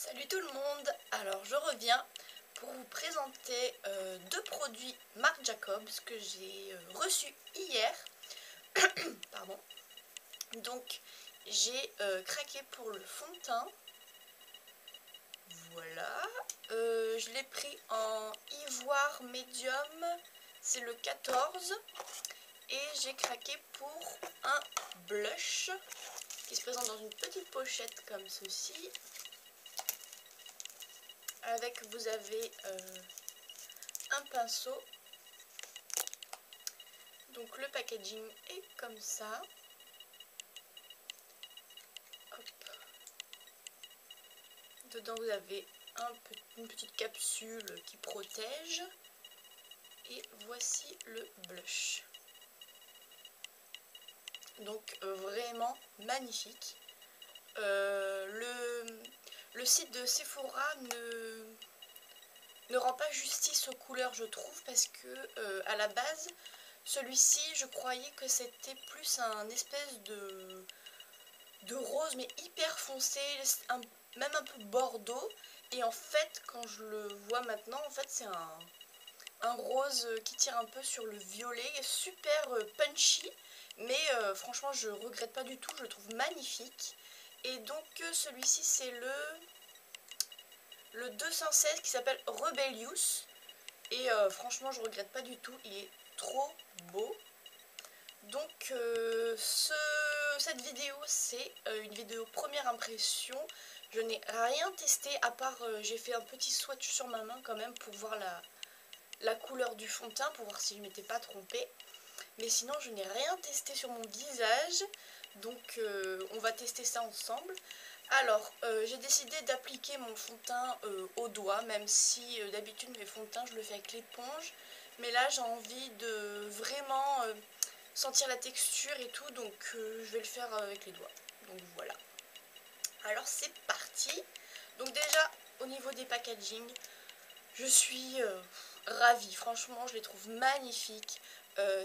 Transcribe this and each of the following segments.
Salut tout le monde, alors je reviens pour vous présenter deux produits Marc Jacobs que j'ai reçus hier. Pardon. Donc j'ai craqué pour le fond de teint. Voilà. Je l'ai pris en ivoire médium, c'est le 14. Et j'ai craqué pour un blush qui se présente dans une petite pochette comme ceci. Avec, vous avez un pinceau. Donc le packaging est comme ça. Hop. Dedans vous avez une petite capsule qui protège. Et voici le blush. Donc vraiment magnifique. Le site de Sephora ne rend pas justice aux couleurs, je trouve, parce que à la base, celui-ci, je croyais que c'était plus un espèce de rose, mais hyper foncé, même un peu bordeaux. Et en fait, quand je le vois maintenant, en fait, c'est un rose qui tire un peu sur le violet, super punchy. Mais franchement, je regrette pas du tout, je le trouve magnifique. Et donc, celui-ci, c'est le 216 qui s'appelle Rebellious. Et franchement, je regrette pas du tout, il est trop beau. Donc cette vidéo, c'est une vidéo première impression. Je n'ai rien testé à part j'ai fait un petit swatch sur ma main quand même pour voir la couleur du fond de teint, pour voir si je ne m'étais pas trompée. Mais sinon, je n'ai rien testé sur mon visage. Donc on va tester ça ensemble. Alors, j'ai décidé d'appliquer mon fond de teint au doigt, même si d'habitude mes fonds de teint, je le fais avec l'éponge. Mais là, j'ai envie de vraiment sentir la texture et tout, donc je vais le faire avec les doigts. Donc voilà. Alors, c'est parti. Donc déjà, au niveau des packaging, je suis ravie. Franchement, je les trouve magnifiques.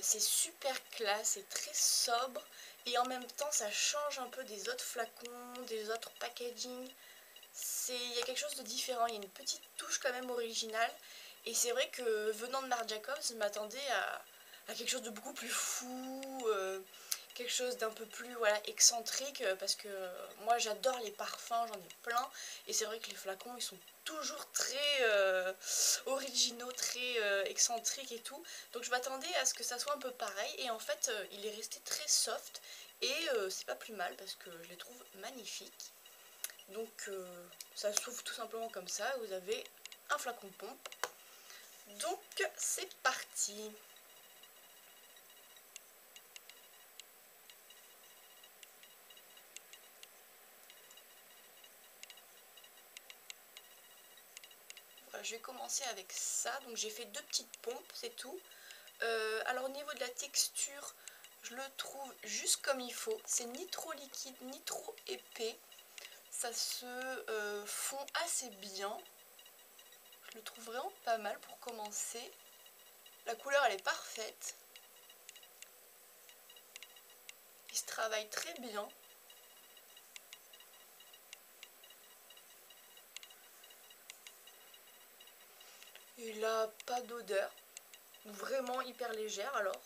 C'est super classe, c'est très sobre. Et en même temps, ça change un peu des autres flacons, des autres packaging. Il y a quelque chose de différent, il y a une petite touche quand même originale. Et c'est vrai que venant de Marc Jacobs, je m'attendais à quelque chose de beaucoup plus fou, quelque chose d'un peu plus excentrique, parce que moi j'adore les parfums, j'en ai plein. Et c'est vrai que les flacons, ils sont toujours très originaux, très excentriques et tout. Donc je m'attendais à ce que ça soit un peu pareil. Et en fait, il est resté très soft. Et c'est pas plus mal parce que je les trouve magnifiques. Donc ça s'ouvre tout simplement comme ça, vous avez un flacon de pompe. Donc c'est parti. Voilà, je vais commencer avec ça. Donc j'ai fait deux petites pompes, c'est tout. Alors au niveau de la texture, je le trouve juste comme il faut. C'est ni trop liquide, ni trop épais. Ça se fond assez bien. Je le trouve vraiment pas mal pour commencer. La couleur, elle est parfaite. Il se travaille très bien. Il n'a pas d'odeur. Vraiment hyper légère alors.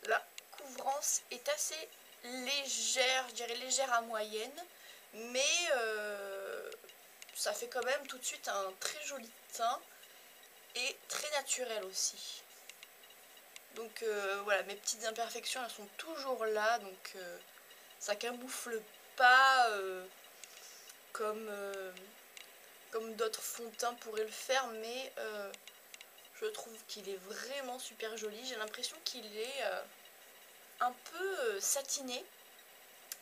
La couvrance est assez légère, je dirais légère à moyenne, mais ça fait quand même tout de suite un très joli teint et très naturel aussi. Donc voilà, mes petites imperfections, elles sont toujours là, donc ça camoufle pas comme d'autres fonds de teint pourraient le faire, mais je trouve qu'il est vraiment super joli. J'ai l'impression qu'il est un peu satiné.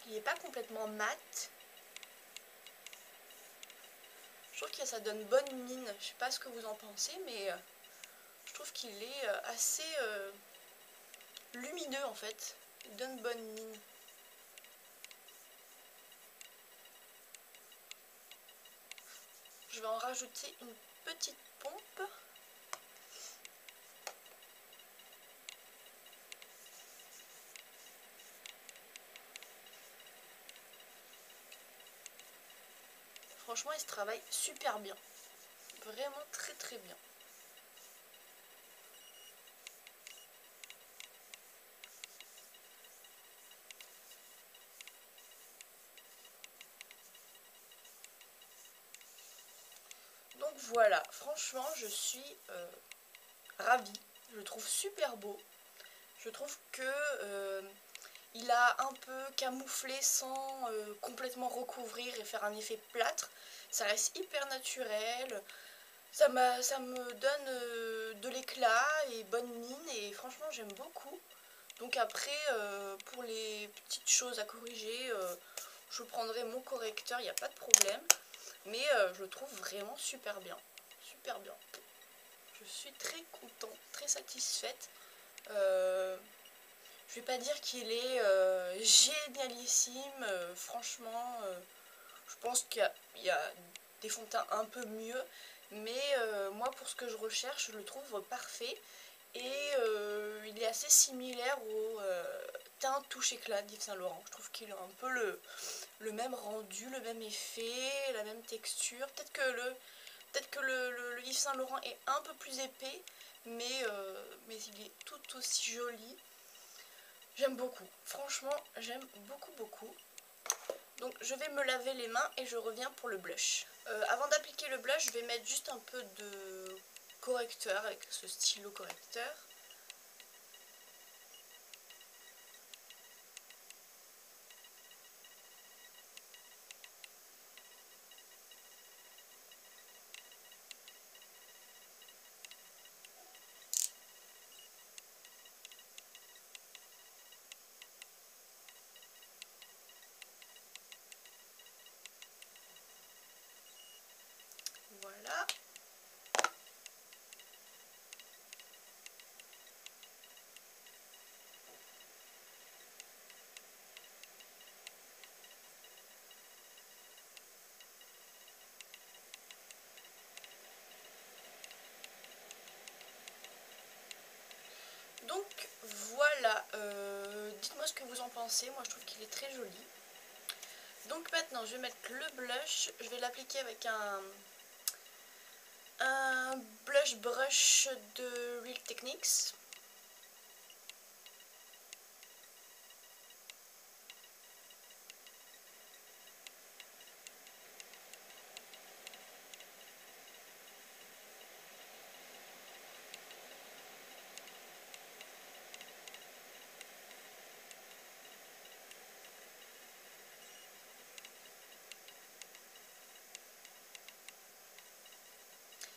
Il n'est pas complètement mat. Je trouve que ça donne bonne mine. Je sais pas ce que vous en pensez, mais je trouve qu'il est assez lumineux en fait. Il donne bonne mine. je vais en rajouter une petite pompe. Franchement, il se travaille super bien. Vraiment très très bien. Donc voilà, franchement, je suis ravie. Je le trouve super beau. Je trouve que il a un peu camouflé sans complètement recouvrir et faire un effet plâtre. Ça reste hyper naturel. Ça me donne de l'éclat et bonne mine et franchement j'aime beaucoup. Donc après pour les petites choses à corriger, je prendrai mon correcteur, il n'y a pas de problème. Mais je le trouve vraiment super bien. Super bien. Je suis très contente, très satisfaite. Je vais pas dire qu'il est génialissime. Franchement, je pense qu'il y a des fonds de teint un peu mieux. Mais moi, pour ce que je recherche, je le trouve parfait. Et il est assez similaire au teint touche éclat d'Yves Saint Laurent. Je trouve qu'il a un peu le même rendu, le même effet, la même texture. Peut-être que le Yves Saint Laurent est un peu plus épais, mais il est tout aussi joli. J'aime beaucoup. Franchement, j'aime beaucoup, beaucoup. Donc je vais me laver les mains et je reviens pour le blush. Avant d'appliquer le blush, je vais mettre juste un peu de correcteur avec ce stylo correcteur. Voilà. Donc voilà, dites-moi ce que vous en pensez, moi je trouve qu'il est très joli. Donc maintenant je vais mettre le blush, je vais l'appliquer avec un blush brush de Real Techniques.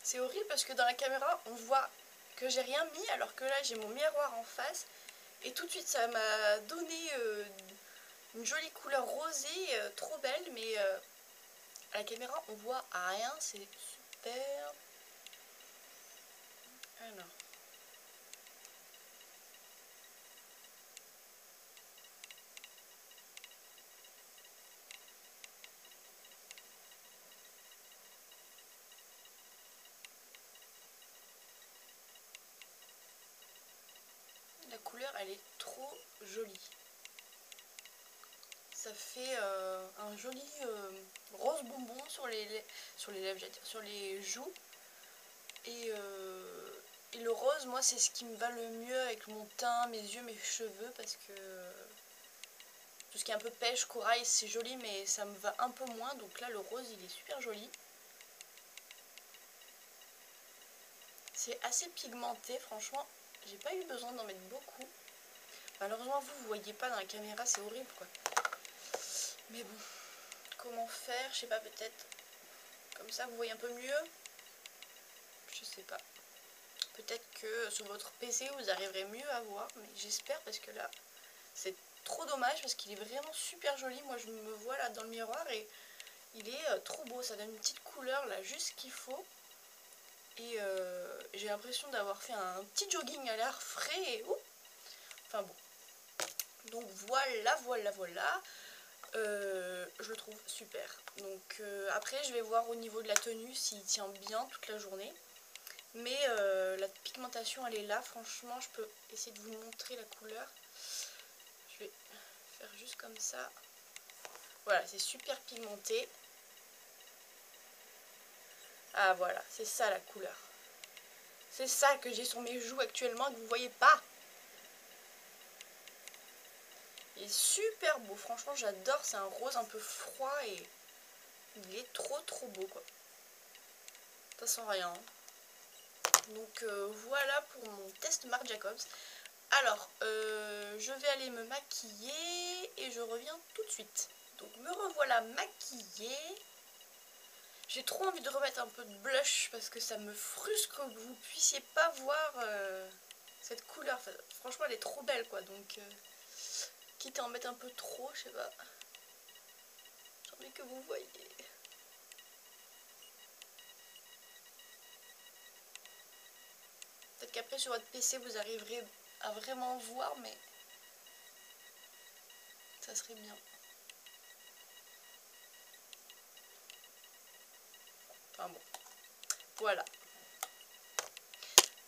C'est horrible parce que dans la caméra on voit que j'ai rien mis alors que là j'ai mon miroir en face et tout de suite ça m'a donné une jolie couleur rosée, trop belle, mais à la caméra on voit rien, c'est super. Alors. La couleur elle est trop jolie. Ça fait un joli rose bonbon sur les lèvres, sur les joues. Et le rose, moi c'est ce qui me va le mieux avec mon teint, mes yeux, mes cheveux, parce que tout ce qui est un peu pêche, corail, c'est joli, mais ça me va un peu moins. Donc là le rose il est super joli. C'est assez pigmenté, franchement, j'ai pas eu besoin d'en mettre beaucoup. Malheureusement vous voyez pas dans la caméra, c'est horrible quoi. Mais bon, comment faire, je sais pas, peut-être comme ça vous voyez un peu mieux. Je sais pas. Peut-être que sur votre PC vous arriverez mieux à voir, mais j'espère parce que là c'est trop dommage parce qu'il est vraiment super joli. Moi je me vois là dans le miroir et il est trop beau, ça donne une petite couleur là juste ce qu'il faut. Et j'ai l'impression d'avoir fait un petit jogging à l'air frais et enfin bon. Donc voilà. je le trouve super. Donc après je vais voir au niveau de la tenue s'il tient bien toute la journée. Mais la pigmentation elle est là, franchement je peux essayer de vous montrer la couleur. Je vais faire juste comme ça. Voilà, c'est super pigmenté. Ah voilà, c'est ça la couleur. C'est ça que j'ai sur mes joues actuellement que vous voyez pas. Il est super beau, franchement j'adore, c'est un rose un peu froid et il est trop beau quoi. Ça sent rien. Donc voilà pour mon test Marc Jacobs. Alors je vais aller me maquiller et je reviens tout de suite. Donc me revoilà maquillée. J'ai trop envie de remettre un peu de blush parce que ça me frustre que vous puissiez pas voir cette couleur. Enfin, franchement elle est trop belle quoi, donc quitte à en mettre un peu trop, je sais pas. J'ai envie que vous voyez. Peut-être qu'après sur votre PC vous arriverez à vraiment voir, mais ça serait bien. Enfin bon, voilà.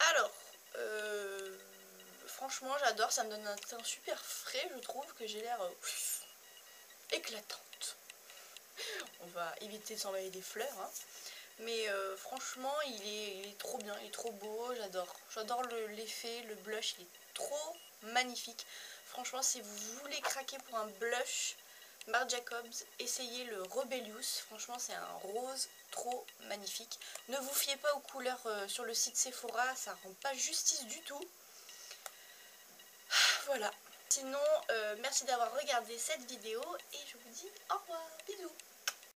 Alors, franchement j'adore, ça me donne un teint super frais, je trouve que j'ai l'air éclatante. On va éviter de s'envoyer des fleurs, hein. Mais franchement il est trop bien, il est trop beau, j'adore. J'adore l'effet, le blush, il est trop magnifique. Franchement si vous voulez craquer pour un blush Marc Jacobs, essayez le Rebellious. Franchement c'est un rose trop magnifique. Ne vous fiez pas aux couleurs sur le site Sephora, ça rend pas justice du tout. Voilà. Sinon merci d'avoir regardé cette vidéo et je vous dis au revoir, bisous.